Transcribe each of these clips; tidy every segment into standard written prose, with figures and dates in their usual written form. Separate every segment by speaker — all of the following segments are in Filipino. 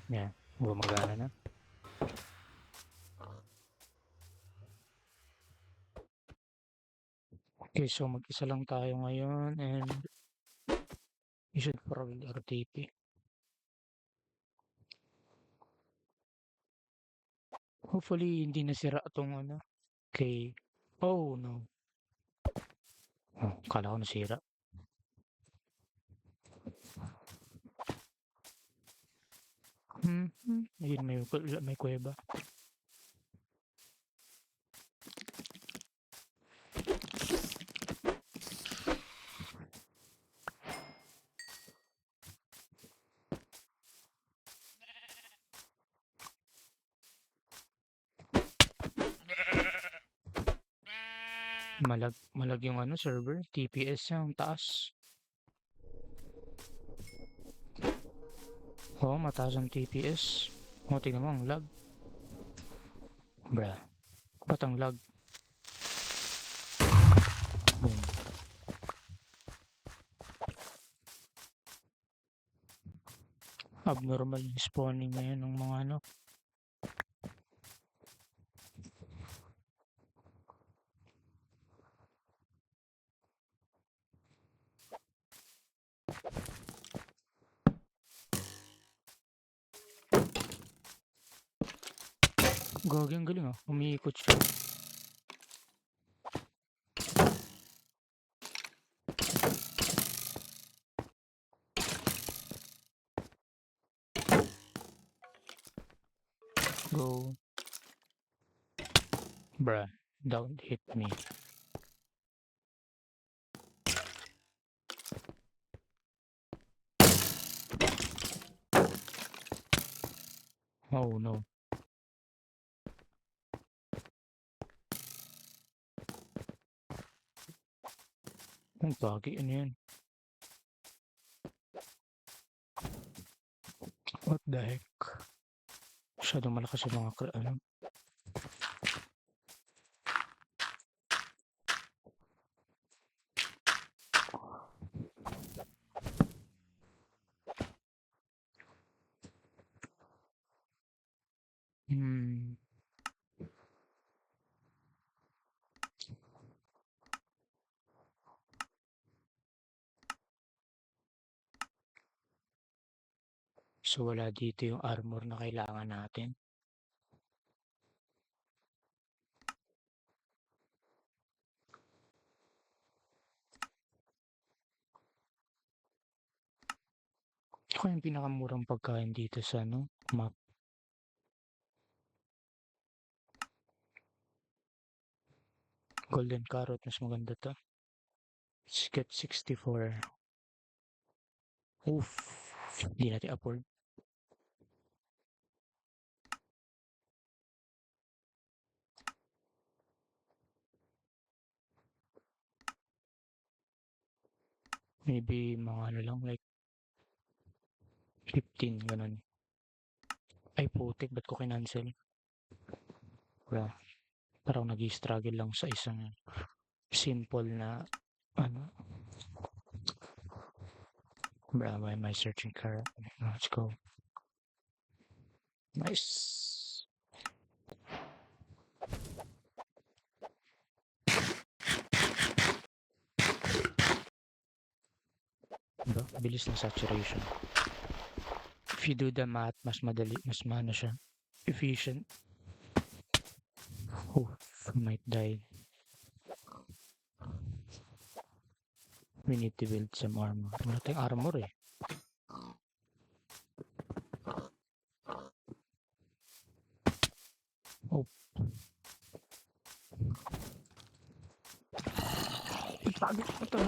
Speaker 1: Yan, gumagana na. Okay, so mag-isa lang tayo ngayon and you should probably RTP. Hopefully, hindi nasira itong ano, kay... Oh, no. Oh, kala ko nasira. Ayun, may kuweba. Malag yung ano, server. TPS yung taas. Oo, mataas ang TPS. O, tingnan mo, ang lag. Bruh. Ba't ang lag? Boom. Abnormal yung spawning ngayon ng mga ano. Gagi, ang galing ah. Umiikot siya. Go. Bruh. Don't hit me. Oh no. Ang gagi, ano yan? What the heck? Masyadong malakas yung mga ano. Hmm. So wala dito yung armor na kailangan natin. Ako yung pinakamurang pagkain dito sa ano, map. Golden carrot, mas maganda to. Let's get 64. Oof. Hindi natin afford. Maybe mga ano lang, like 15, ganun. Ay putik, ba't ko kinancel? Wala. Parang nag-struggle lang sa isang simple na ano. Bro, why am I searching car? Let's go. Nice. Diba? Bilis ng saturation. If you do the math, mas madali, mas mano siya. Efficient. Oh, I might die. We need to build some armor. Wala tayong armor eh. Oh. Ipagod ko to.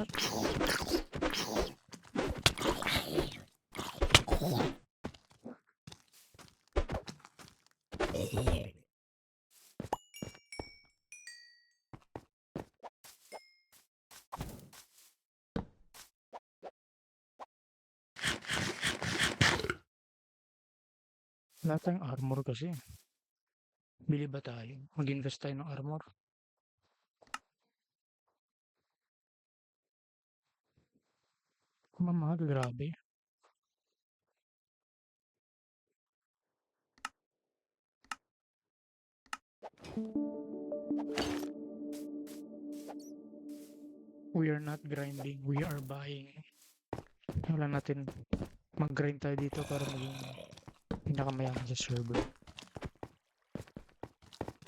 Speaker 1: Wala tayong armor kasi. Bili ba tayo? Mag-invest tayo ng armor? Mamahal, grabe. We are not grinding, we are buying. Wala natin mag-grind tayo dito para maging pinakamayaman sa server.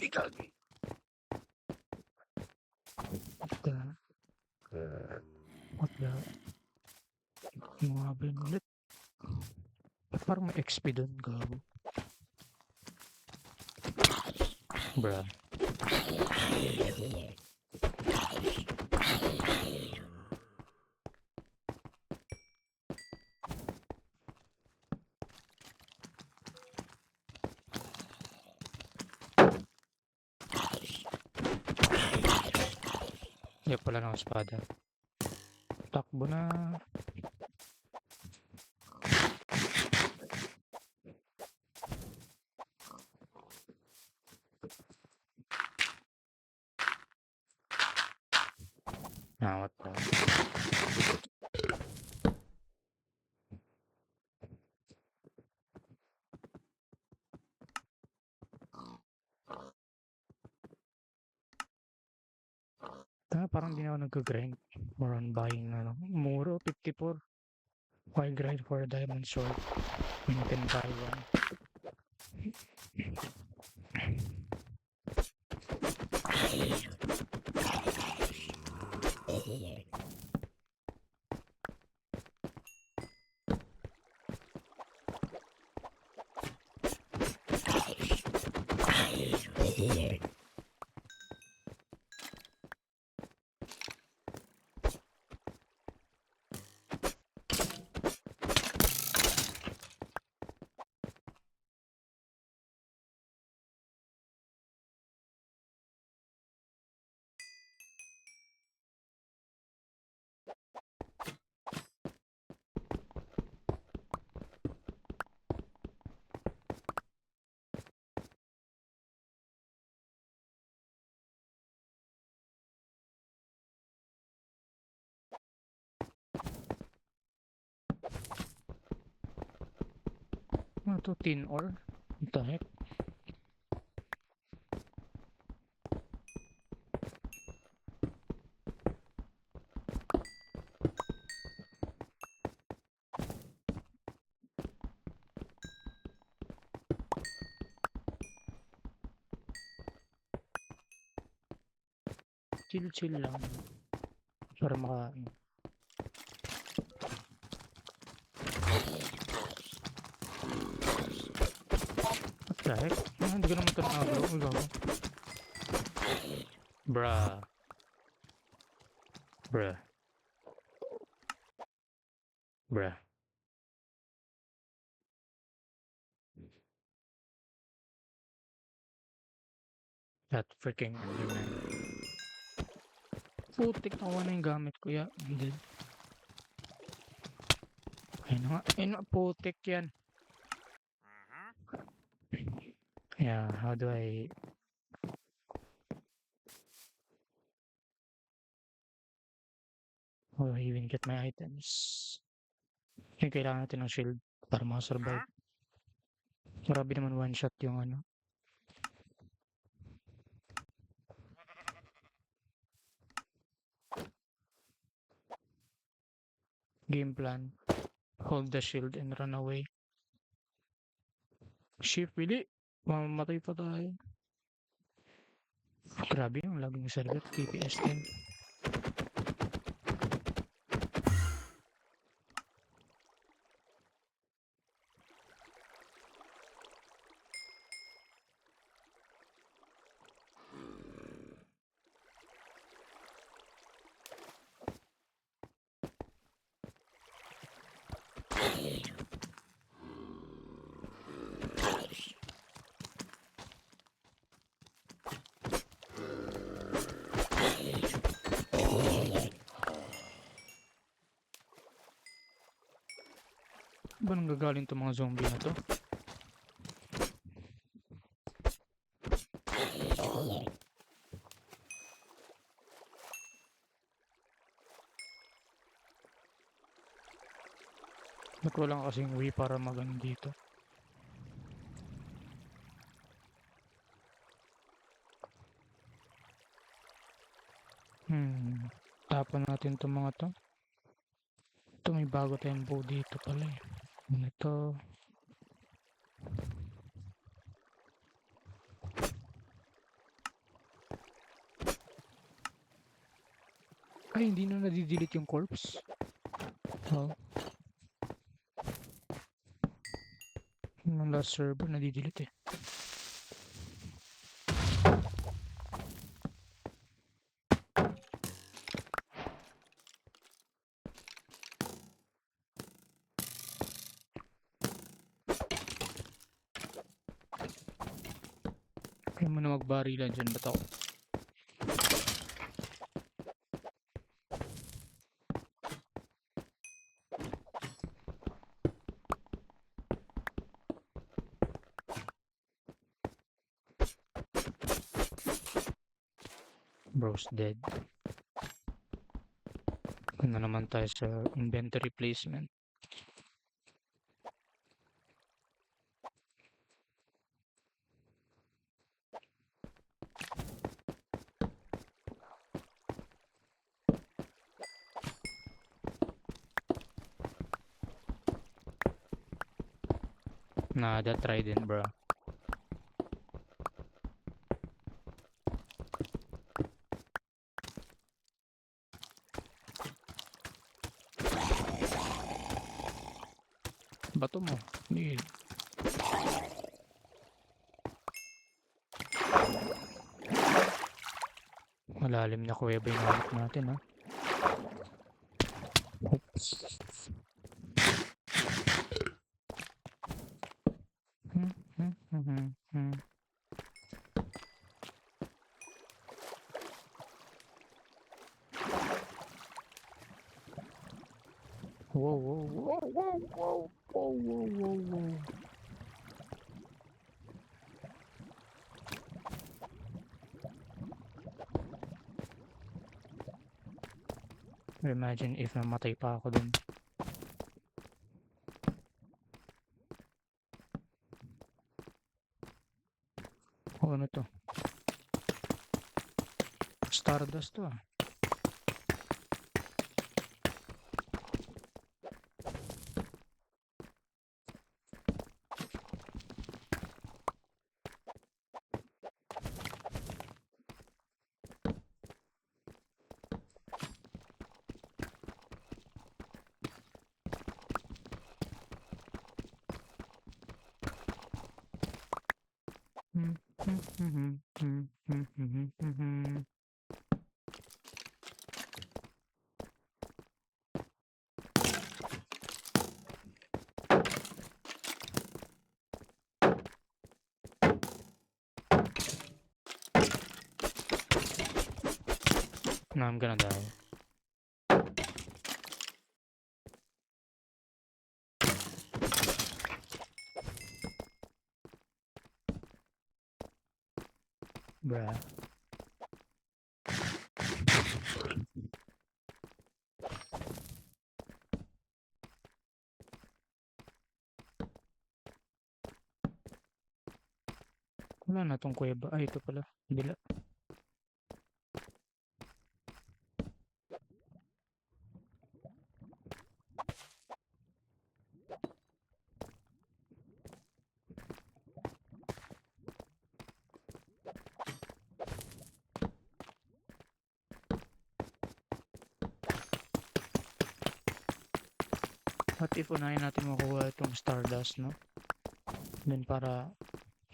Speaker 1: Ikagi. What the? Mga ulit. Ba't parang may XP doon, gago? Bruh. Yan pala ng espada. Takbo na. Ah, what the? Parang di na ako nag-grind. More on buying ano. Muro, 54. Why grind for a diamond sword when you can buy one? Ano to? Tin ore? What the heck? Chill lang. Para makain. What the heck? Hindi ko naman ito na-agro. Uy, gago. Bruh. Bruh. Bruh. That freaking Enderman. Putik, nakuha na yung gamit ko. Yeah, hindi. Ayun na nga. Ayun na, putik yan. Yeah, how do I... How do I even get my items? Yung kailangan natin ng shield para makasurvive. Grabe naman one shot yung ano. Game plan. Hold the shield and run away. Shift, really? Mamamatay pa tayo. Grabe yung lag ng server. TPS 10. Ba nang gagaling itong mga zombie na to? Ba't walang kasing way para magano dito? natin itong mga to. Ito may bago tayong bow dito pala eh. Ito. Ay, hindi na nadidelete yung corpse. Oh. Yung last server nadidelete eh. Kaya mo na magbarilan dyan, ba't ako? Bro's dead. Ano naman tayo sa inventory placement. Nada trident bro. Bato mo. Hindi. Malalim na kuweba yung hanap natin ha. Oops. Whoa, whoa, whoa, whoa, whoa, whoa, whoa, whoa, whoa. Imagine if namatay pa ako dun. Oh, ano to? Stardust to ah. No, I'm gonna die. Bruh. Wala na tong kuweba. Ay, ito pala. Bila. What if unahin natin makuha itong Stardust, no? Then para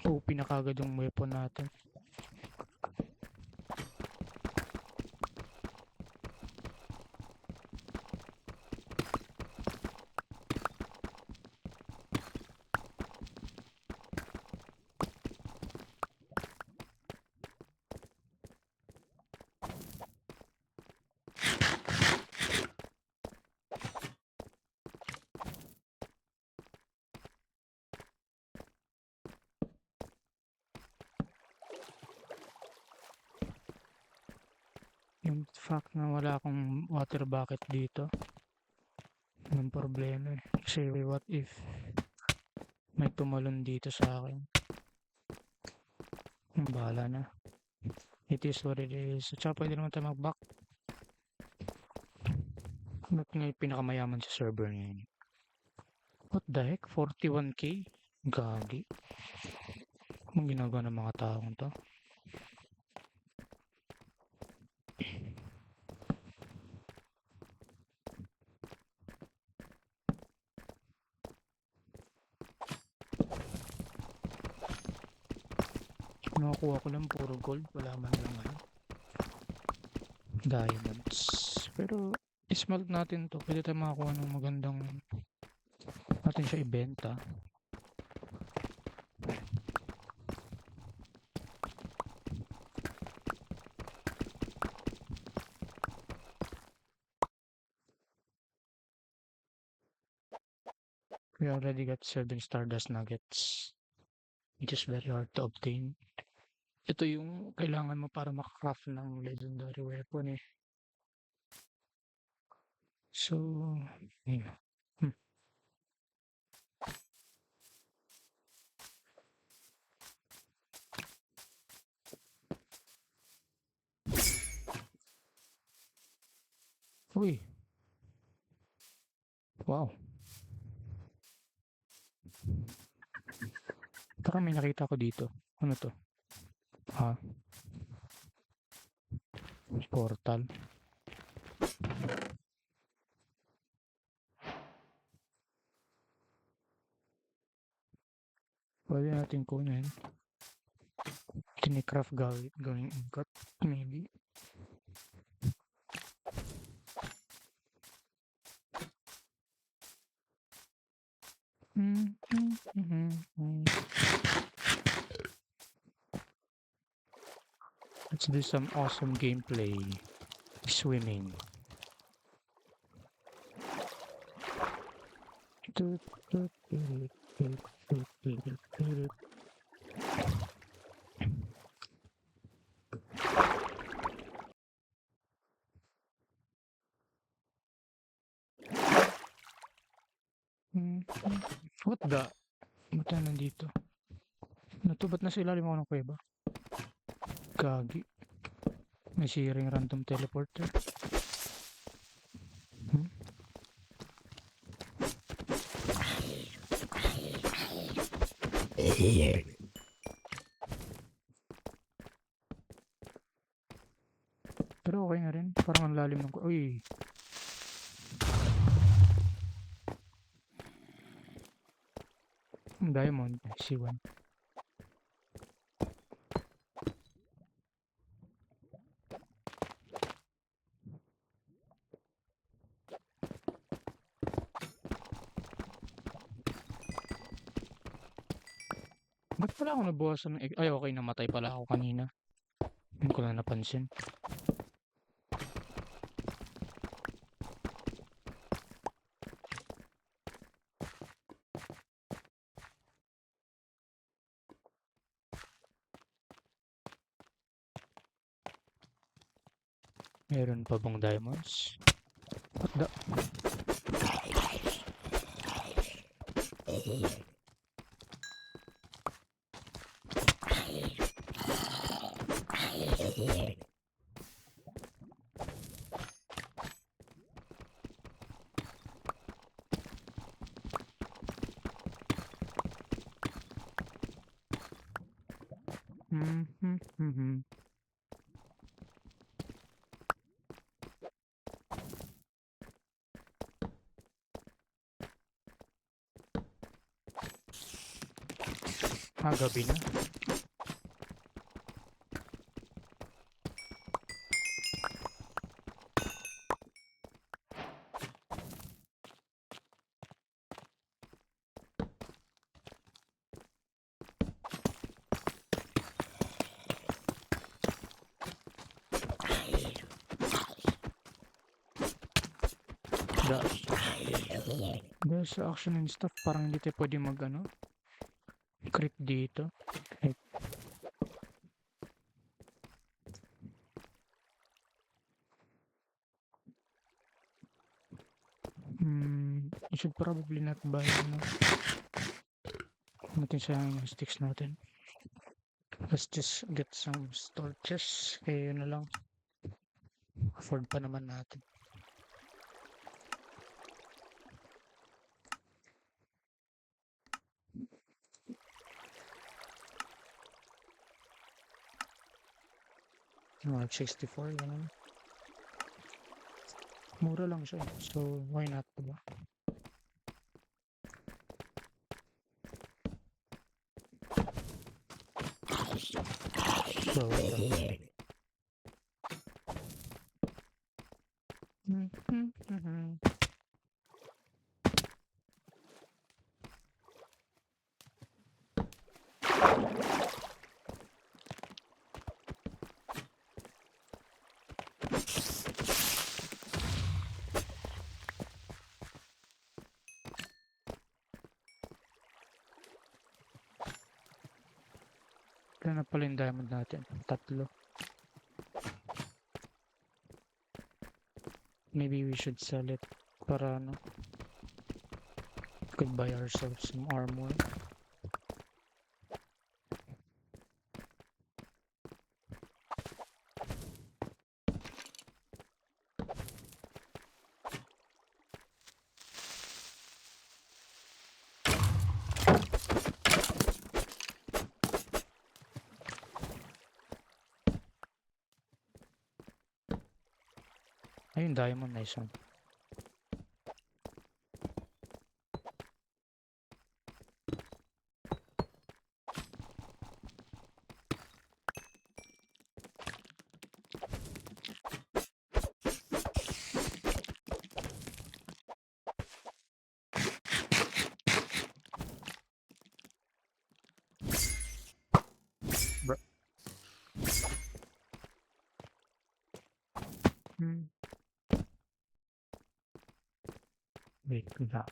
Speaker 1: OP na kagad yung weapon natin. Yung fact na wala akong water bucket dito. Yung problema eh. Kasi what if may tumalon dito sa akin? Bahala na. It is what it is. So, tsaka pwede naman tayo mag-back. Ba't nga yung pinakamayaman sa server ngayon? What the heck? 41k? Gagi. Anong ginagawa ng mga taong to? Nakakuha ko lang puro gold. Wala man lang ano. Diamonds. Pero ismalt natin to. Pwede tayo makakuha ng magandang natin siya ibenta. We already got 7 Stardust Nuggets, which is very hard to obtain. Ito yung kailangan mo para makacraft ng legendary weapon eh. So, ayun. Uy. Wow. Parang may nakita ko dito. Ano to? Portal. Pwede natin kunin. Tinikraft going ingot. Maybe. Let's do some awesome gameplay. Swimming. What the? Ba't na nandito? Ano to? Ba't nasa ilalim ako ng kuweba? Gagi. May siring random teleporter. Pero okay na rin. Parang ang lalim ng... Uy! Diamond. C1. Ba't pala ako nabuhasan ng... Ay, okay. Namatay pala ako kanina. Hindi ko lang napansin. Meron pa bang diamonds? What the? Gabi na. There's action and stuff. Parang hindi tayo pwede mag ano. Crit dito. I should probably not buy ano. Natin sayang yung sticks natin. Let's just get some torches. Kaya yun na lang. Afford pa naman natin. Like 64, ganun. Mura lang siya. So, why not, diba? So, ito. Kaya na pala yung diamond natin. 3. Maybe we should sell it para ano. Could buy ourselves some armor. Ayun, diamond, nice one. Bro. Wait, that.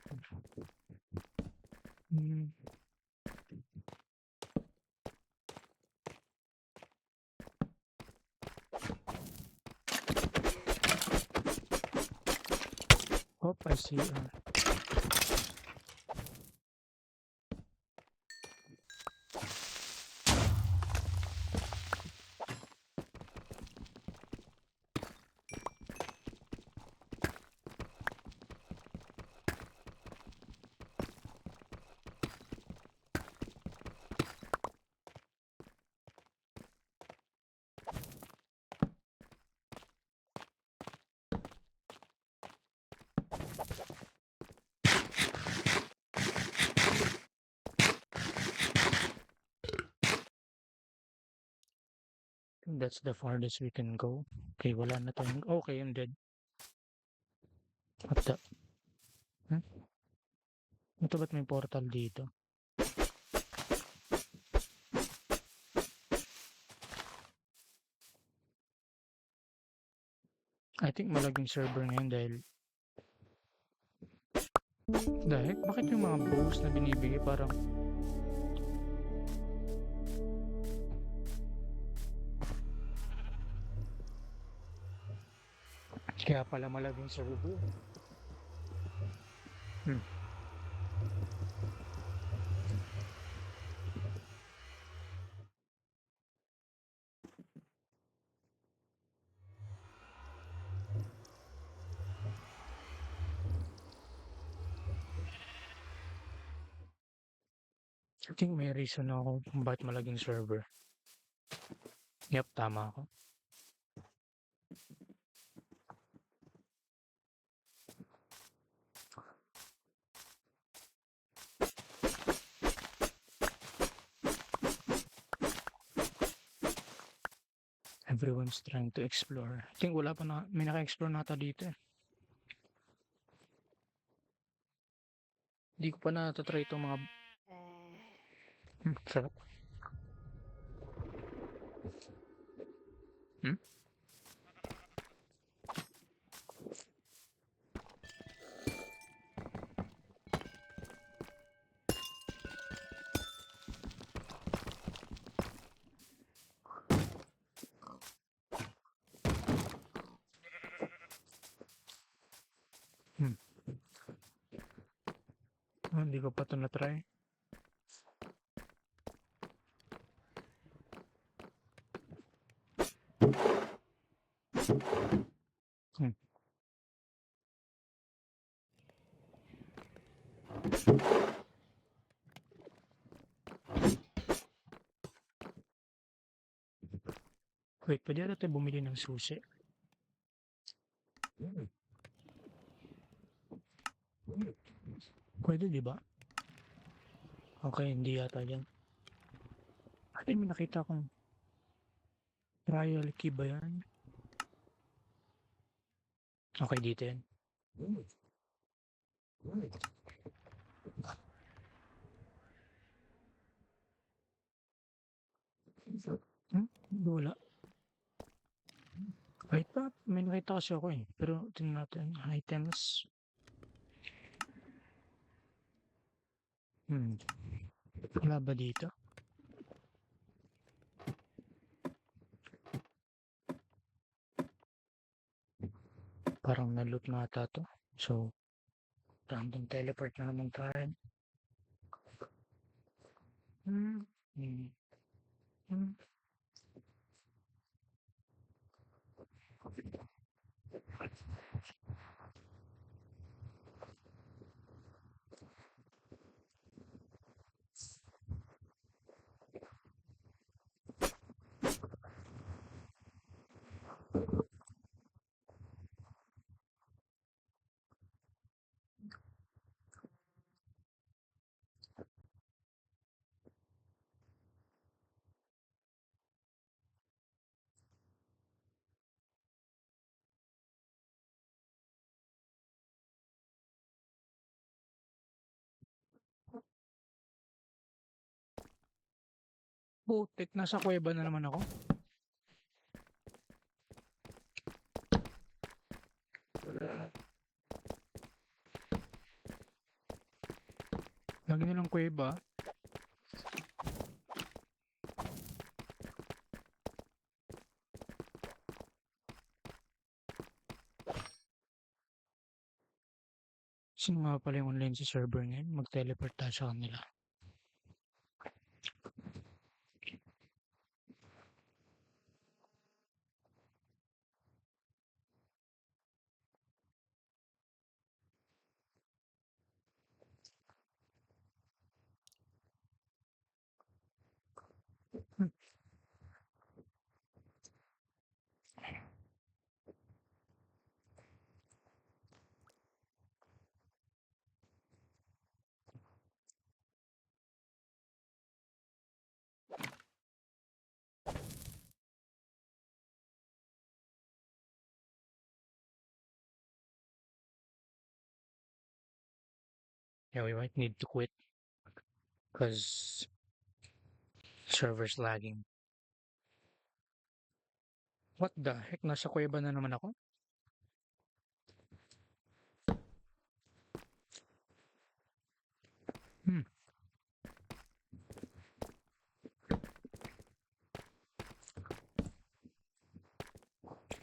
Speaker 1: Oh, I see. That's the farthest we can go. Okay, wala na tayong... Okay, I'm dead. What the... Ito ba't may portal dito? I think malaging server ngayon dahil... Dahil, bakit yung mga bows na binibigay parang... Kaya pala malaging server. I think may reason ako kung bakit malaging server. Yep, tama ako. Everyone's trying to explore. I think wala pa na, may naka-explore nata dito eh. Hindi ko pa natatry itong mga... sarap. Hindi ko pa ito na-try. Wait, pwede ata tayo bumili ng susi. Pwede, di ba? Okay, hindi yata yan. Ay, may nakita akong trial key ba yan? Okay, dito yan. Wala. Wait pa, may nakita kasi ako eh. Pero tingnan natin. Items. Wala ba dito? Parang na-loot na ata to. So, random teleport na naman tayo. Hmm. Hmm. Hmm. Putik, nasa kuweba na naman ako. Lagi nilang kuweba. Sino nga pala yung online sa server ngayon? Mag-teleport tayo sa kanila. Yeah, we might need to quit. Because server's lagging. What the heck? Nasa kuweba na naman ako?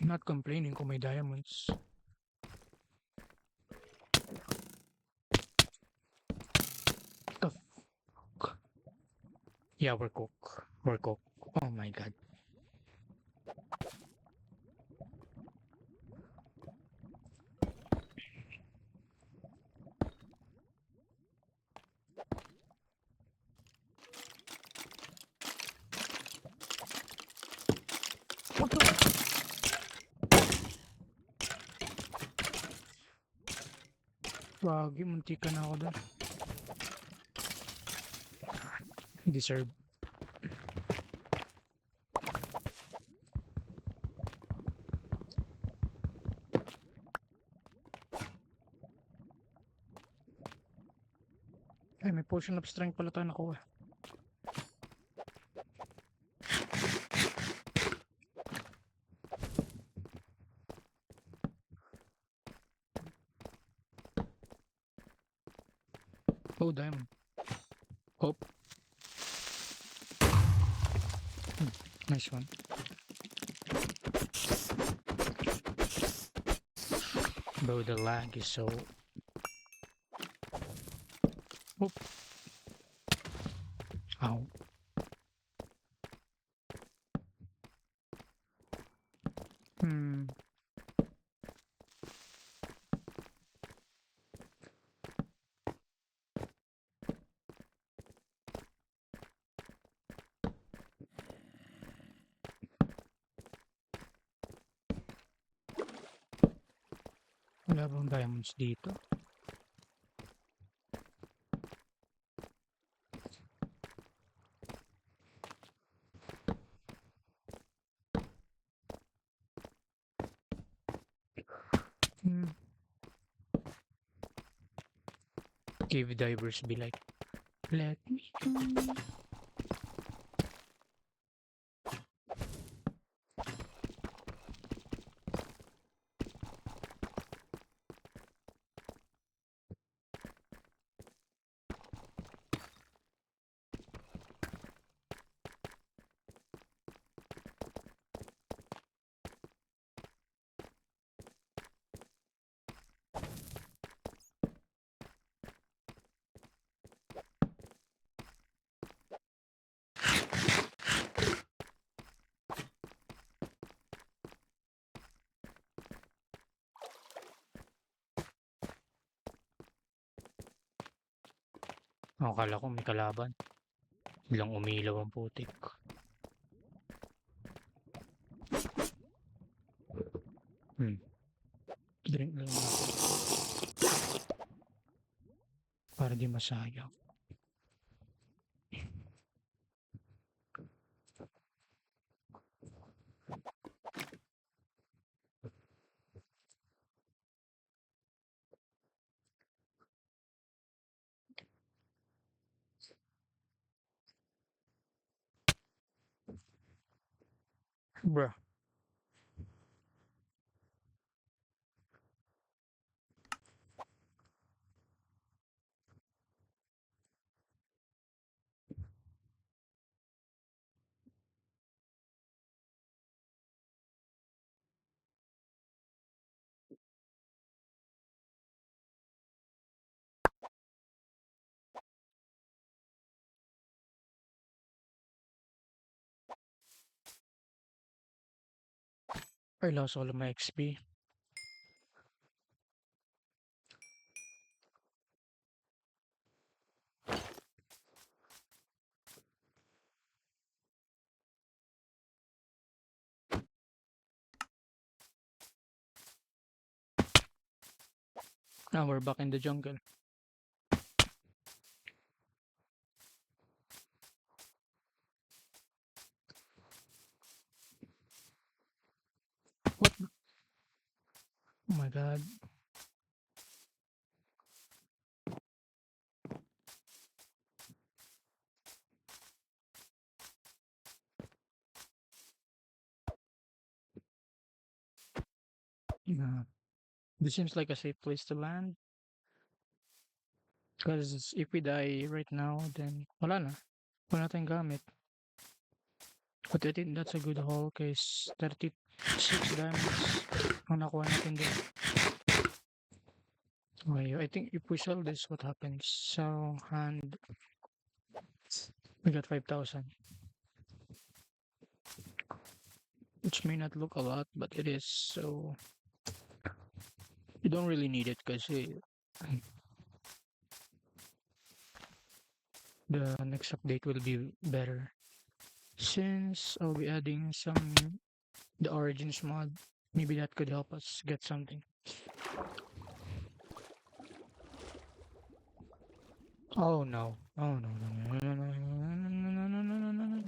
Speaker 1: I'm not complaining kung may diamonds. The fuck? Yeah, we're cooked. We're cooked. Oh my god. What the? Wagi, muntika na ako doon. Deserve. Ay, may potion of strength pala tayo nakuha. Oh, diamond. Hope. Nice one. Bro, the lag is so... Oop. Ow. Wala bang diamonds dito? Hmm. Cave divers be like, let me go. Akala ko may kalaban. Biglang umilaw ang putik. Hmm. Drink lang natin. Para di masayang. Bruh. I lost all of my XP. Now we're back in the jungle. What? Oh my god. Yeah. This seems like a safe place to land. Because if we die right now, then wala na. Wala tayong gamit. But I think that's a good haul case 36 diamonds ang nakuha natin din. Okay, I think if we sell this, what happens? So, hand, we got 5,000. Which may not look a lot, but it is. So, you don't really need it because the next update will be better. Since I'll be adding the Origins mod, maybe that could help us get something. Oh no. Oh no, no, no, no, no, no, no, no, no, no, no, no.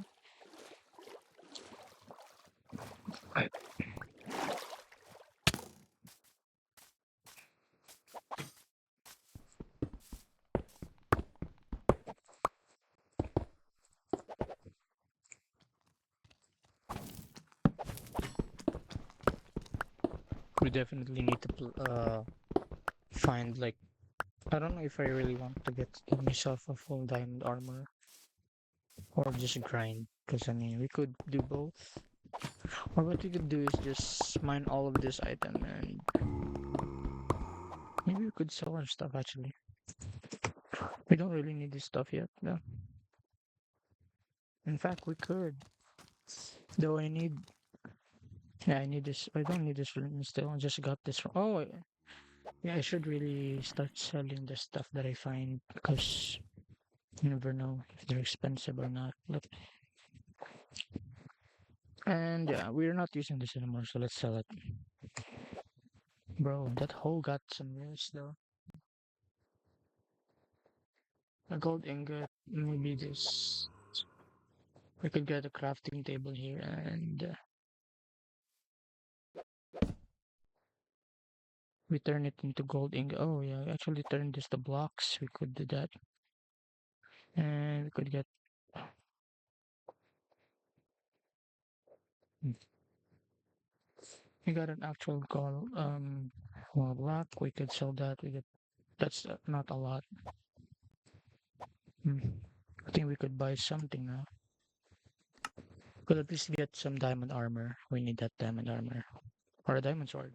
Speaker 1: We definitely need to find like, I don't know if I really want to get myself a full diamond armor or just grind, because I mean we could do both. Or what we could do is just mine all of this item and maybe we could sell our stuff actually. We don't really need this stuff yet, no. In fact, we could. Though I need this. I don't need this from still. I just got this from. Oh, yeah. I should really start selling the stuff that I find because you never know if they're expensive or not. Look, and yeah, we're not using this anymore, so let's sell it. Bro, that hole got some rest though. A gold ingot, maybe this. We could get a crafting table here and we turn it into gold ingot. Oh yeah, actually turn this to blocks. We could do that. And we could get hmm, we got an actual gold well, block. We could sell that. We get that's not a lot. Hmm. I think we could buy something now. Could at least get some diamond armor. We need that diamond armor. Or a diamond sword.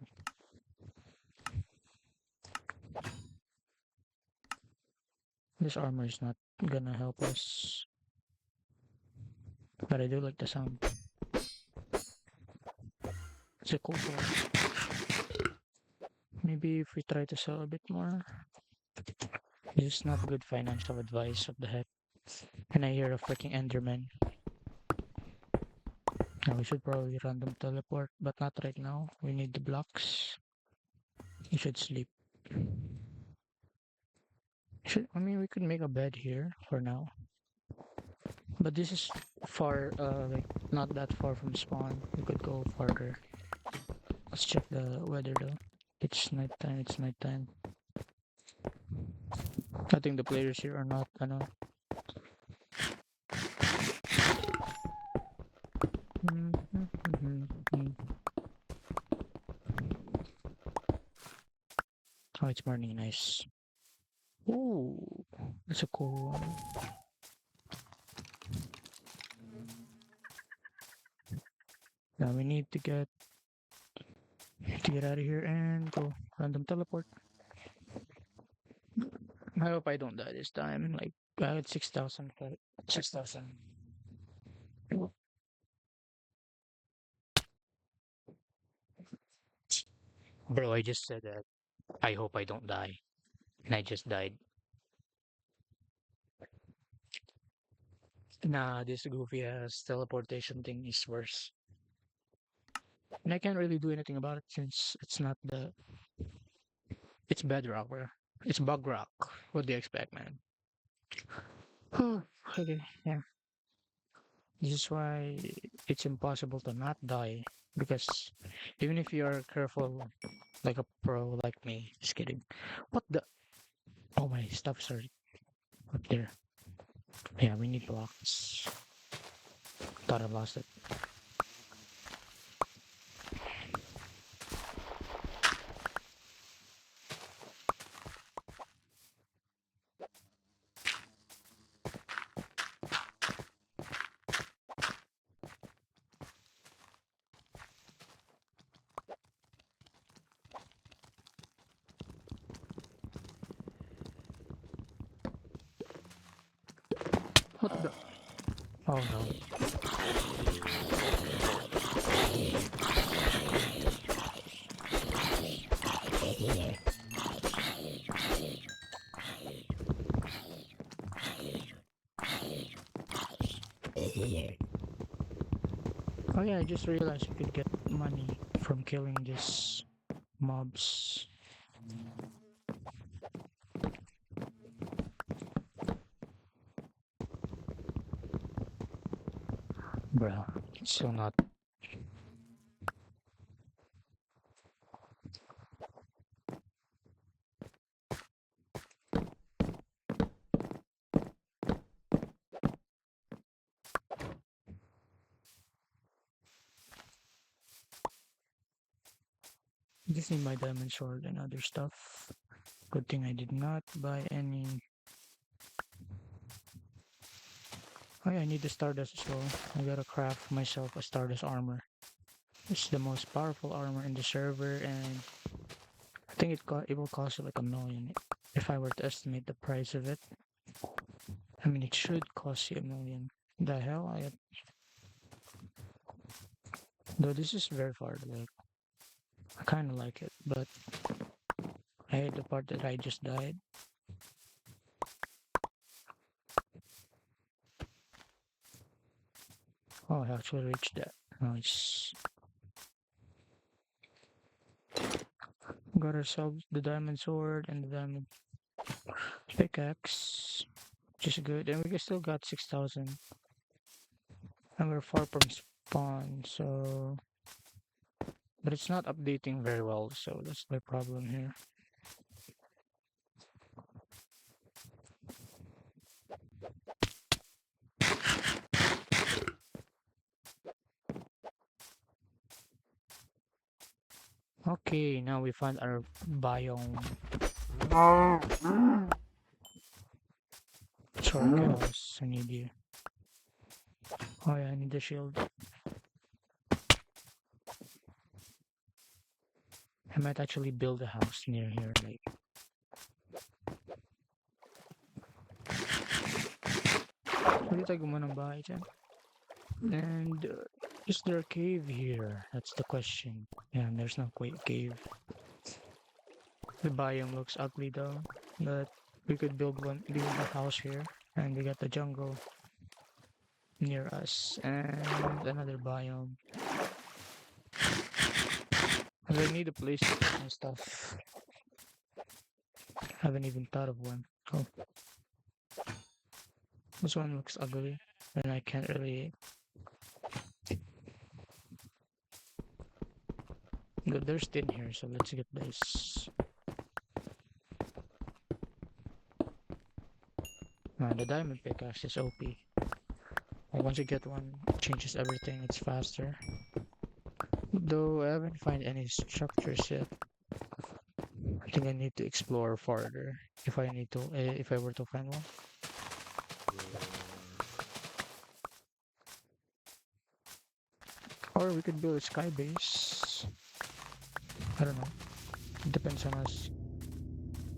Speaker 1: This armor is not gonna help us. But I do like the sound. It's a cool sword. Maybe if we try to sell a bit more. This is not good financial advice. What the heck? And I hear a freaking Enderman. Now we should probably random teleport, but not right now. We need the blocks. You should sleep. I mean, we could make a bed here for now. But this is far, like, not that far from spawn. We could go farther. Let's check the weather though. It's nighttime, it's nighttime. I think the players here are not, Oh, it's morning, nice. Ooh, that's a cool one. Now we need to get out of here and go random teleport. I hope I don't die this time. Like I had 6,000, 6,000. Bro, I just said that. I hope I don't die, and I just died. Nah, this goofy ass teleportation thing is worse, and I can't really do anything about it since it's not the. It's bedrock, bro. It's bug rock. What do you expect, man? Okay, yeah. This is why it's impossible to not die because even if you're careful, like a pro like me, just kidding. What the? Oh my stuff's are up there. Yeah, we need blocks. Thought I lost it. What the? Oh no. Oh yeah, I just realized you could get money from killing these mobs. Bro, it's so not. Just need my diamond sword and other stuff. Good thing I did not buy any. Oh yeah, I need the Stardust as well. I gotta craft myself a Stardust armor. It's the most powerful armor in the server, and I think it will cost you like 1,000,000 if I were to estimate the price of it. I mean, it should cost you 1,000,000. The hell? Though this is very far. Like I kind of like it, but I hate the part that I just died. Oh, I actually reached that. Nice. Got ourselves the diamond sword and the diamond pickaxe, which is good. And we still got 6,000. And we're far from spawn, so... But it's not updating very well, so that's my problem here. Okay, now we find our biome. Sorry guys, I need you. Oh yeah, I need the shield. I might actually build a house near here, like... Pwede tayo gumawa ng bahay dyan. And is there a cave here? That's the question. Yeah, there's no cave. The biome looks ugly though, but we could build a house here, and we got the jungle near us and another biome. Cause I need a place to put my stuff. Haven't even thought of one. Oh, this one looks ugly, and I can't really. But there's tin here, so let's get this. Man, the diamond pickaxe is OP. Like once you get one, it changes everything. It's faster. Though I haven't find any structures yet. I think I need to explore farther if I were to find one. Or we could build a sky base. I don't know. It depends on us.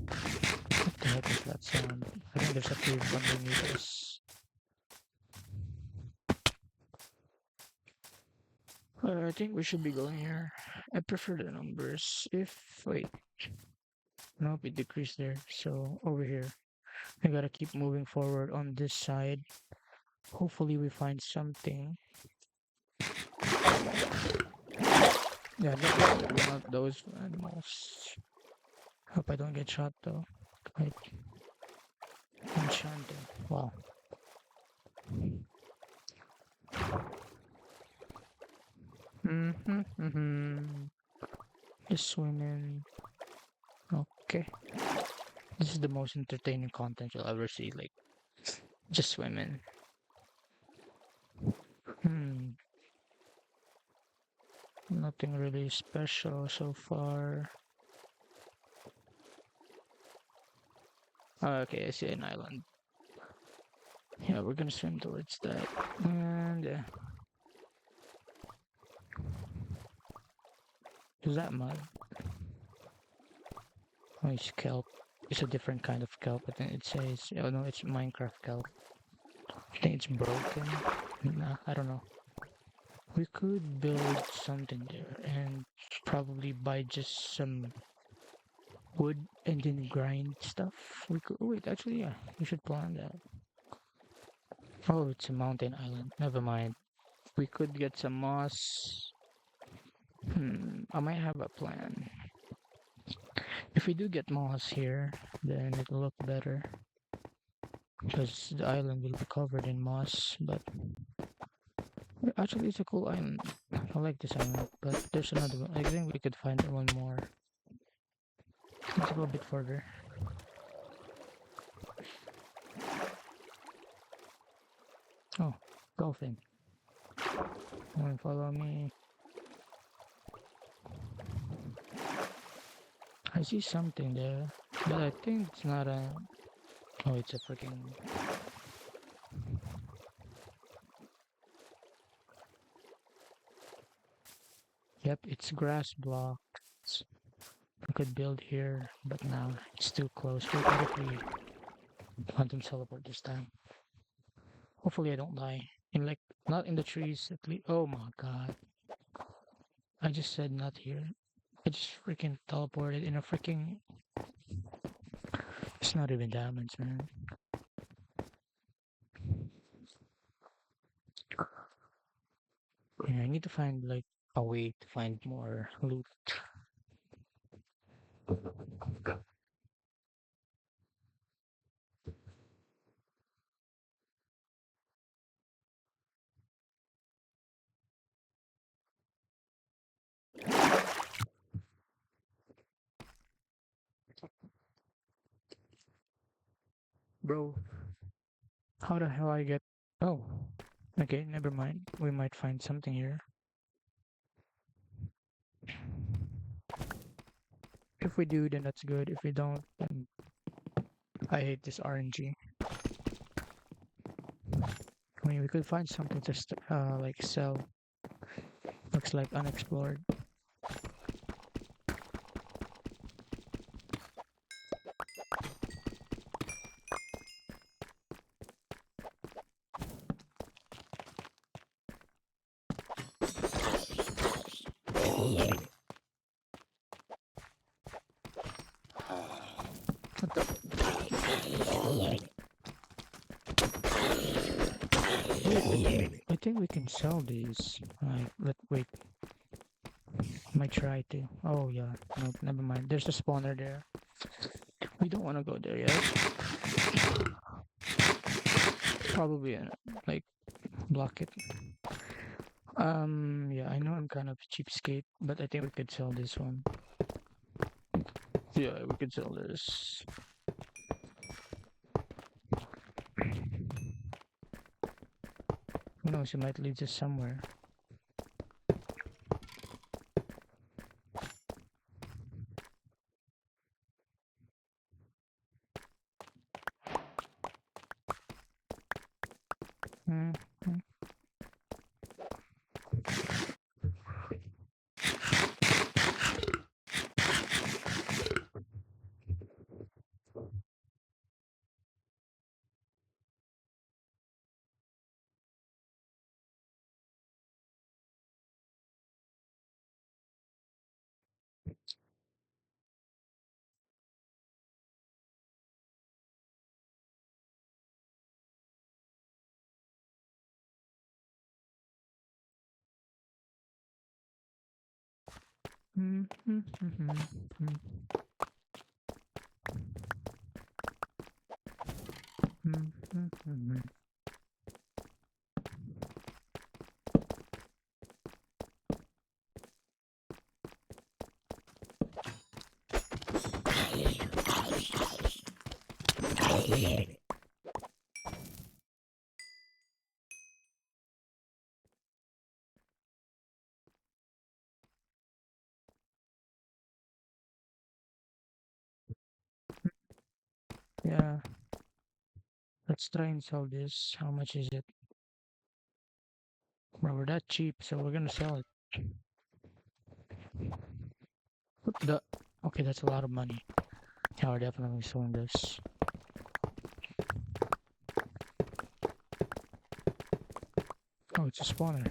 Speaker 1: What the heck is that sound? I think there's a cave underneath us. I think we should be going here. I prefer the numbers. Wait, nope, it decreased there. So over here, I gotta keep moving forward on this side. Hopefully we find something. Yeah, not those animals. Hope I don't get shot though. Like enchanted. Wow. Just swimming. Okay. This is the most entertaining content you'll ever see. Like just swimming. Nothing really special so far. Okay, I see an island. Yeah, we're gonna swim towards that. And is that mud? Oh, it's kelp. It's a different kind of kelp. I think it says, oh no, it's Minecraft kelp. I think it's broken. Nah, I don't know. We could build something there and probably buy just some wood and then grind stuff. We could, oh, wait, actually, yeah, we should plan that. Oh, it's a mountain island. Never mind. We could get some moss. I might have a plan. If we do get moss here, then it'll look better. Because the island will be covered in moss, but actually it's a cool island. I like this island, but there's another one. I think we could find one more. Let's go a bit further. Oh, dolphin. Come on, follow me. I see something there, but I think it's not a... Oh, it's a freaking... Yep, it's grass blocks. I could build here, but now it's too close. Wait, what if we quantum teleport this time? Hopefully I don't die. Not in the trees at least. Oh my god. I just said not here. I just freaking teleported in a freaking... It's not even diamonds, man. Yeah, I need to find like a way to find more loot. bro. How the hell I get... Oh, okay, never mind. We might find something here. If we do, then that's good. If we don't, then I hate this RNG. I mean, we could find something to like sell. Looks like unexplored. What the... I think we can sell these. Wait. Might try to. Oh yeah. Nope, never mind. There's a spawner there. We don't want to go there yet. Probably like block it. Yeah, I know I'm kind of cheapskate, but I think we could sell this one. Yeah, we could sell this. Who knows? It might lead us somewhere. Mm -hmm. Mm -hmm, mm -hmm, mm -hmm, mm -hmm. Yeah, let's try and sell this. How much is it? Bro, we're that cheap, so we're gonna sell it. What the... Okay, that's a lot of money. Yeah, we're definitely selling this. Oh, it's a spawner.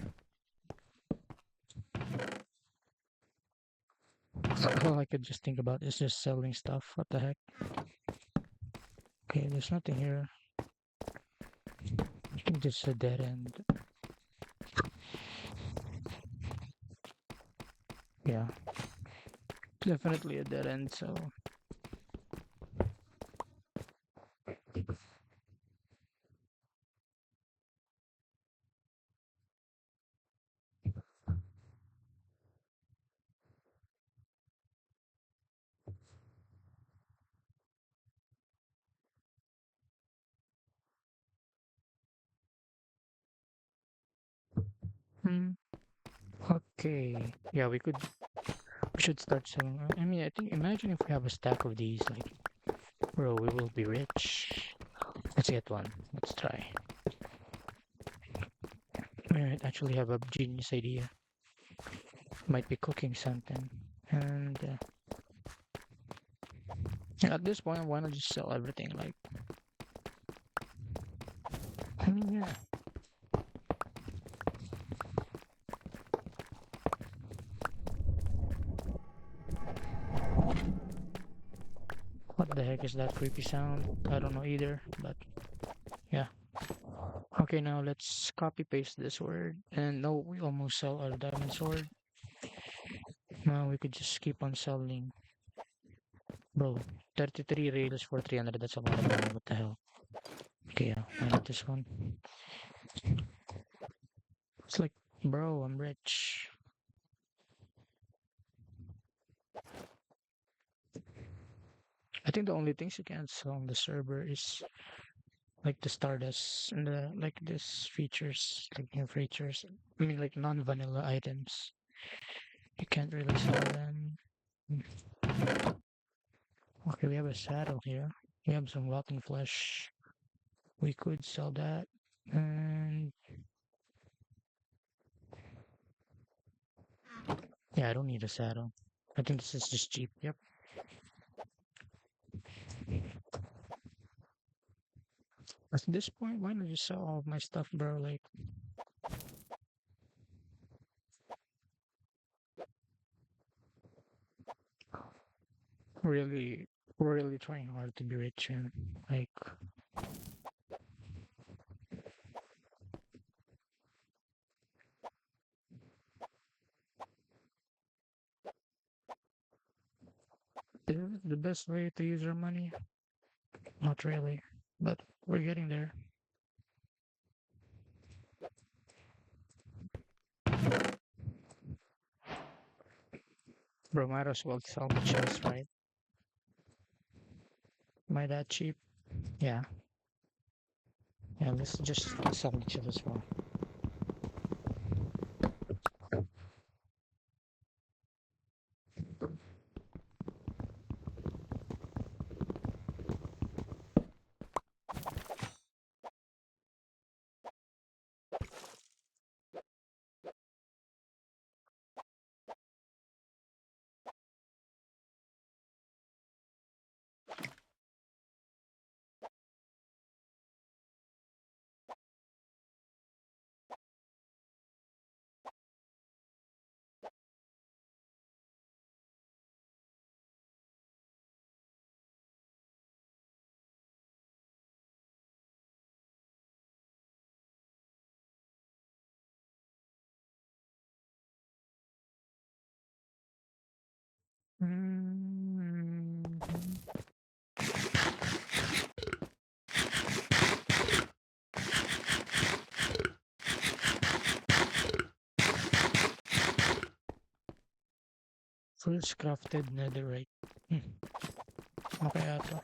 Speaker 1: All I could just think about is just selling stuff. What the heck? Okay, there's nothing here. I think this is a dead end. Yeah, definitely a dead end, so... Hmm. Okay. Yeah, we should start selling. I mean, I think, imagine if we have a stack of these, like, bro, we will be rich. Let's get one. Let's try. I might actually have a genius idea. Might be cooking something. And at this point, why not just sell everything? Like, I mean, yeah. What the heck is that creepy sound? I don't know either, but yeah. Okay, now let's copy paste this word. And no, we almost sell our diamond sword. Now we could just keep on selling. Bro, 33 rails for 300. That's a lot of money. What the hell? Okay, yeah, I need this one. It's like, bro, I'm rich. I think the only things you can't sell on the server is like the Stardust and the like this features, like new features. I mean, like non-vanilla items. You can't really sell them. Okay, we have a saddle here. We have some rotten flesh. We could sell that. And yeah, I don't need a saddle. I think this is just cheap. Yep. At this point, why not just sell all of my stuff, bro? Like, really, really trying hard to be rich and like, is it the best way to use our money? Not really, but we're getting there. Bro, might as well sell the chest, right? Am I that cheap? Yeah. Yeah, let's just sell the chest as well. Mhm. First crafted netherite. Hmm. Okay, ato.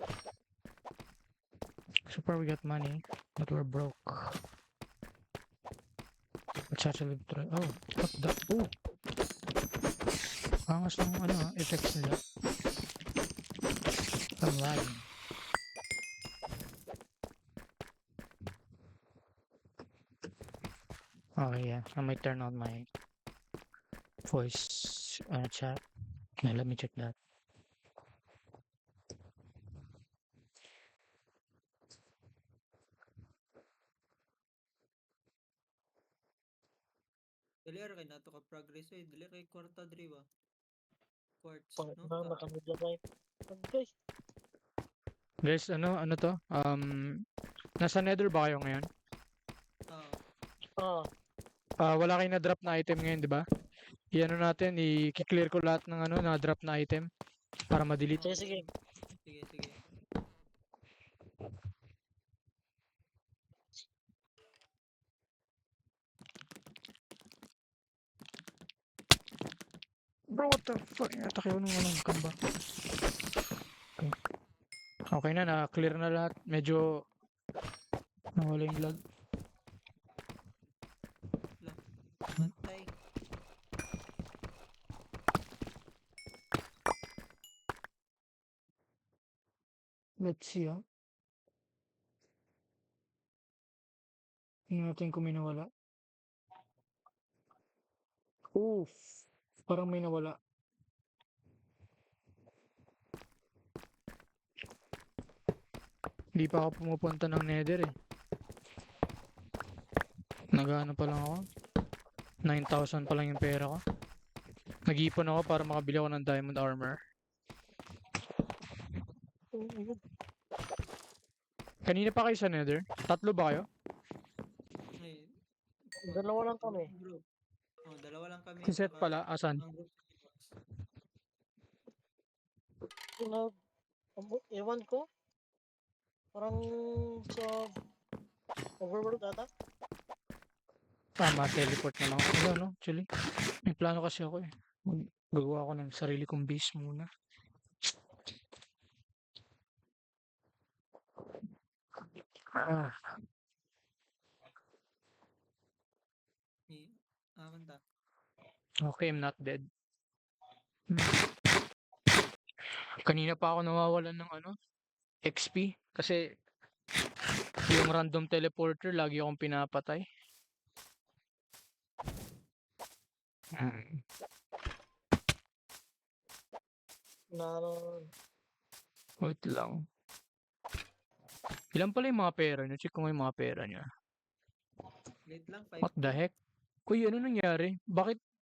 Speaker 1: So far we got money, but we're broke. Let's actually try. Oh, what the? Oh, angas ng ano, effects nila. I'm lagging. Okay, yeah. I might turn on my voice chat. Yeah, let me check that.
Speaker 2: Dali ara kay nato ka progress oy, dili kay kwarta diri ba? Quartz,
Speaker 3: Pangit
Speaker 2: no?
Speaker 3: na
Speaker 2: Ka
Speaker 3: nakamidlamay. Guys,
Speaker 1: Guys, ano to? Nasa nether ba kayo ngayon?
Speaker 2: ah,
Speaker 3: ah,
Speaker 1: Wala kayong na-drop na item ngayon, di ba? I-ano natin, i-clear ko lahat ng ano, na-drop na item para ma-delete.
Speaker 2: oh,
Speaker 3: sige.
Speaker 2: sige, sige.
Speaker 1: Bro, what the fuck? Atake ako ng anong kamba. Okay. Okay na-clear na lahat. Medyo nawala yung lag.
Speaker 2: La, matay.
Speaker 1: Let's see, ah. Tingnan natin kung may nawala. Oof. Parang may nawala. Hindi pa ako pumupunta ng nether eh. Nag-ano pa lang ako. 9,000 pa lang yung pera ko. Nag-ipon ako para makabili ako ng diamond armor.
Speaker 3: Ayun.
Speaker 1: Kanina pa kayo sa nether? Tatlo ba kayo?
Speaker 2: Ay,
Speaker 3: Dalawa lang kami.
Speaker 2: bro. Oh, dalawa lang kami
Speaker 1: Si Seth
Speaker 2: saka
Speaker 1: pala, asan?
Speaker 2: ang group.
Speaker 3: Nag, ewan ko. Parang sa overworld ata.
Speaker 1: Teleport na lang ako. Wala, no? Actually, may plano kasi ako eh. Gagawa ako ng sarili kong base muna. Ah,
Speaker 2: Ni kanta.
Speaker 1: okay, I'm not dead. Hmm. Kanina pa ako nawawalan ng XP kasi yung random teleporter lagi akong pinapatay. Mm.
Speaker 3: Na,
Speaker 1: Wait lang. Ilan pala yung mga pera niyo? Check ko nga yung mga pera niya.
Speaker 2: Late lang,
Speaker 1: What the
Speaker 2: 5K.
Speaker 1: heck? Uy, ano nangyari?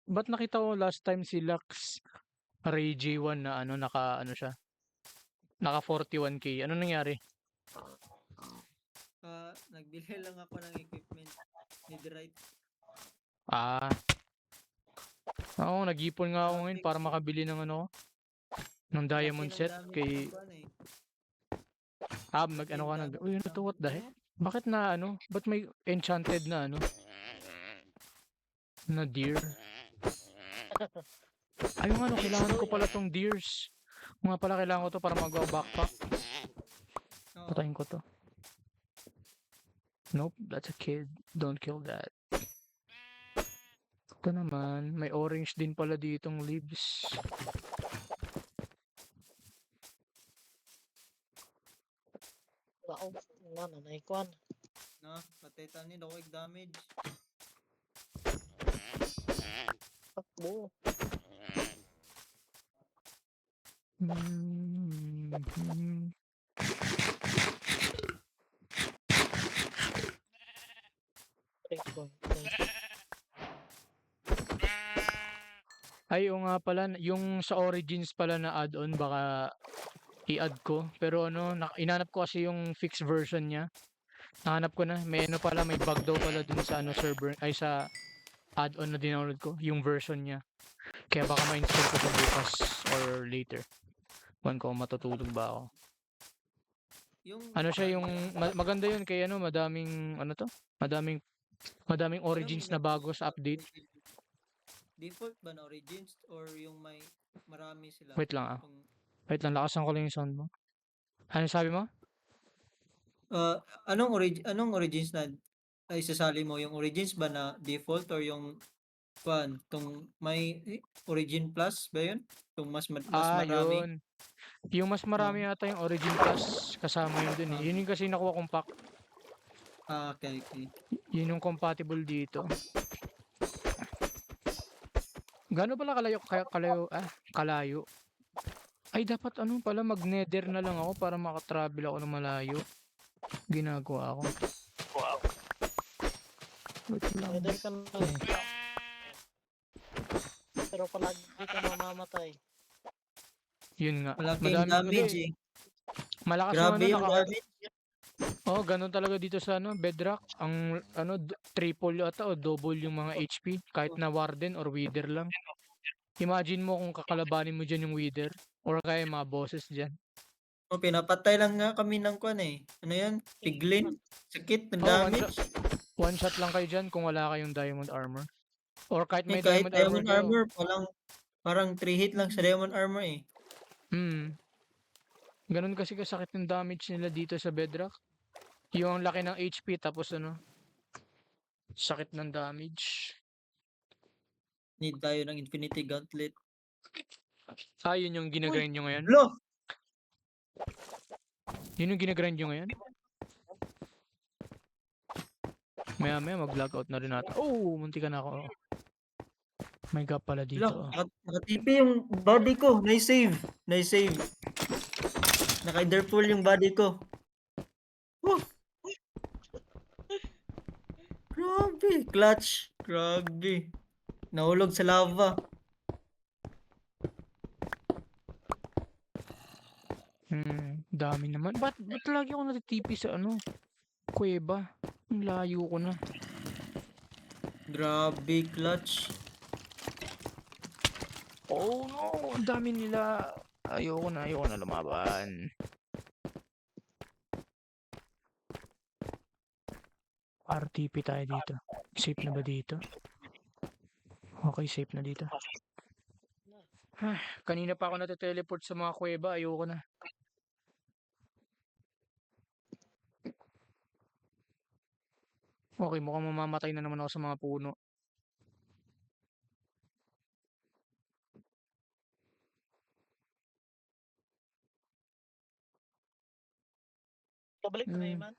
Speaker 1: Ba't nakita ko last time si Lux Ray J1 na siya? Naka 41k. Ano nangyari?
Speaker 2: Nagbili lang ako ng equipment. Netherite.
Speaker 1: Ah, oo, nag-ipon nga ako ngayon
Speaker 2: Traffic.
Speaker 1: para makabili ng ng
Speaker 2: Laki
Speaker 1: diamond
Speaker 2: ng
Speaker 1: set
Speaker 2: damage
Speaker 1: kay
Speaker 2: ng kuwan eh.
Speaker 1: nag
Speaker 2: Laki
Speaker 1: ano
Speaker 2: ng
Speaker 1: ka nag
Speaker 2: damage
Speaker 1: Uy, ano to?
Speaker 2: ng
Speaker 1: What the heck? Bakit na ba't may enchanted na na deer? Ay, yung kailangan ko pala tong deers. Mga pala kailangan ko to para magawa backpack.
Speaker 2: Oo.
Speaker 1: Patayin ko to. Nope, that's a kid. Don't kill that. Ito naman, may orange din pala ditong leaves.
Speaker 3: wow, nanay kwan.
Speaker 2: No, patay tanin ako damage.
Speaker 3: Takbo.
Speaker 1: Mhm.
Speaker 3: Takbo.
Speaker 1: Ay, oo nga pala, yung sa Origins pala na add-on baka i-add ko. Pero inanap ko kasi yung fixed version niya. Nahanap ko na, may may bug daw pala dun sa server, ay sa add-on na download ko, yung version niya. Kaya baka ma-install ko sa bukas or later. Kung ko matutulog ba ako.
Speaker 2: Yung
Speaker 1: Ano siya yung
Speaker 2: kuwan,
Speaker 1: maganda yun kaya madaming madaming origins na bago sa update.
Speaker 2: Default ba na origins or yung may marami sila?
Speaker 1: Wait lang
Speaker 2: Kung,
Speaker 1: Wait lang, lakasan ko lang yung sound mo. Ano sabi mo?
Speaker 2: anong origins na ay sasali mo? Yung origins ba na default or yung kuwan, tong may origin plus ba yun? Tong mas marami?
Speaker 1: Yun. Yung mas
Speaker 2: Ah,
Speaker 1: marami yata yung Origin Plus kasama yun dun eh.
Speaker 2: ah,
Speaker 1: Yun yung kasi nakuha kong pack.
Speaker 2: okay, okay.
Speaker 1: Yun yung compatible dito. Gaano pala kalayo? Ay, dapat pala mag-nether na lang ako para makatravel ako ng malayo. Ginagawa ko. Wait lang.
Speaker 3: Pwede ka na.
Speaker 1: Eh,
Speaker 3: Pero palagi ka mamamatay.
Speaker 1: yun nga.
Speaker 2: Malaking damage
Speaker 1: Kasi
Speaker 2: eh.
Speaker 1: malakas
Speaker 2: Grabe
Speaker 1: yung
Speaker 2: yung damage.
Speaker 1: Oh, ganun talaga dito sa Bedrock. Ang triple ata o double yung mga HP kahit na Warden or Wither lang. Imagine mo kung kakalabanin mo diyan yung Wither or kaya yung mga bosses diyan.
Speaker 2: Pinapatay lang nga kami ng kuwan eh. Ano yan? Piglin? Sakit ng
Speaker 1: Oh,
Speaker 2: damage.
Speaker 1: one shot lang kayo diyan kung wala kayong diamond armor. Or kahit may
Speaker 2: Kahit
Speaker 1: diamond armor
Speaker 2: diamond
Speaker 1: kayo.
Speaker 2: armor, parang 3 hit lang sa diamond armor eh.
Speaker 1: Ganun kasi kasakit yung damage nila dito sa Bedrock. Yung laki ng HP tapos sakit ng damage.
Speaker 2: Need tayo ng Infinity Gauntlet.
Speaker 1: Yun yung ginagrind nyo ngayon?
Speaker 2: Lo!
Speaker 1: Yun yung ginagrind nyo ngayon? Maya mag-log out na rin natin. Oh, munti ka na ako. May gap pala
Speaker 2: Lo!
Speaker 1: dito.
Speaker 2: Nakatipi yung body ko. Na-save. Naka-enderpool yung body ko. Woo! Grabe. Clutch. Grabe. Nahulog sa lava.
Speaker 1: Dami naman. Ba't lagi ako natitipi sa kuweba? Ang layo ko na.
Speaker 2: Grabe, clutch.
Speaker 1: Oh no, ang dami nila. Ayoko na lumaban. RTP tayo dito. Safe na ba dito? Okay, safe na dito. Kanina pa ako nate-teleport sa mga kuweba. Ayoko na. Okay, mukhang mamamatay na naman ako sa mga puno.
Speaker 3: Kabalik na
Speaker 1: Hmm.
Speaker 3: Iman.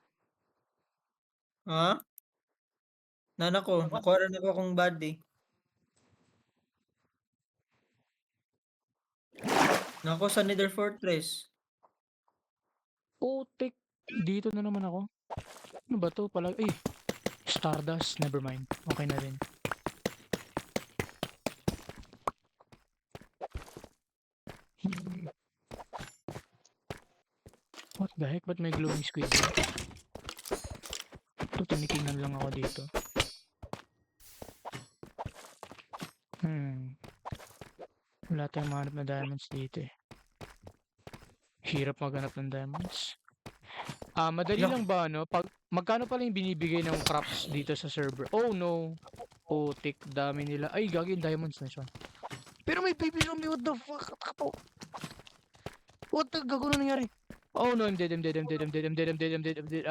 Speaker 2: Ha? Nana ko,
Speaker 3: Ako?
Speaker 2: nakuha rin ako kung body. Nako sa Nether Fortress.
Speaker 1: Putik. Dito na naman ako. Ano ba to? Stardust. Never mind. Okay na rin. What the heck? Ba't may glowing squid? Ito, tinitingnan lang ako dito. Wala tayong mahanap na diamonds dito eh. Hirap maghanap ng diamonds. Madali
Speaker 2: Yak.
Speaker 1: lang ba ano? Magkano pala yung binibigay ng crops dito sa server? Oh no. Putik, dami nila. Ay, gagi yung diamonds na siya. Pero may baby zombie, what the fuck? Tapo. What the gago na nangyari? Oh no, I'm dead, I'm dead, I'm dead, I'm dead, I'm dead, I'm dead, I'm dead, I'm dead.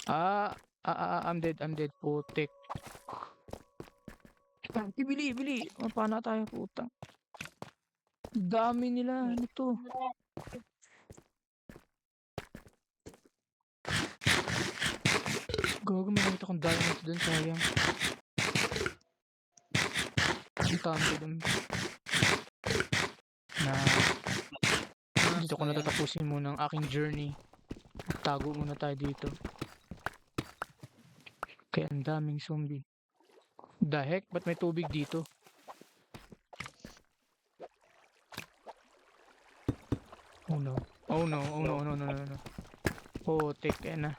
Speaker 1: I'm dead, I'm dead. Putik. Bili. Mapana tayo, putang. Dami nila. Ano to? Gago, may nakita kong diamonds dun, sayang. Ang tampo dun. Dito ko natatapusin muna ang aking journey. Tago muna tayo dito. Kaya ang daming zombie. The heck? Ba't may tubig dito? Oh no. Oh no. Oh no. No. No. No. No. Oh, take na.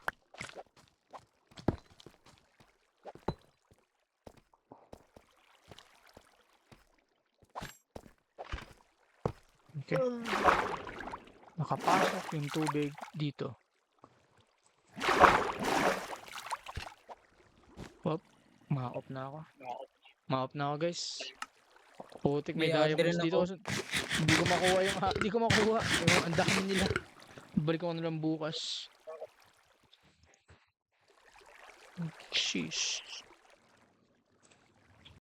Speaker 1: Okay. Nakapasok yung tubig dito. Wop. Ma-off na ako. Ma-off na ako, guys. Putik, may
Speaker 2: May ad
Speaker 1: diamonds
Speaker 2: rin
Speaker 1: dito.
Speaker 2: ako.
Speaker 1: Hindi ko makuha yung hindi ko makuha. Yung ang dami nila. Balik ko na lang bukas. Sheesh.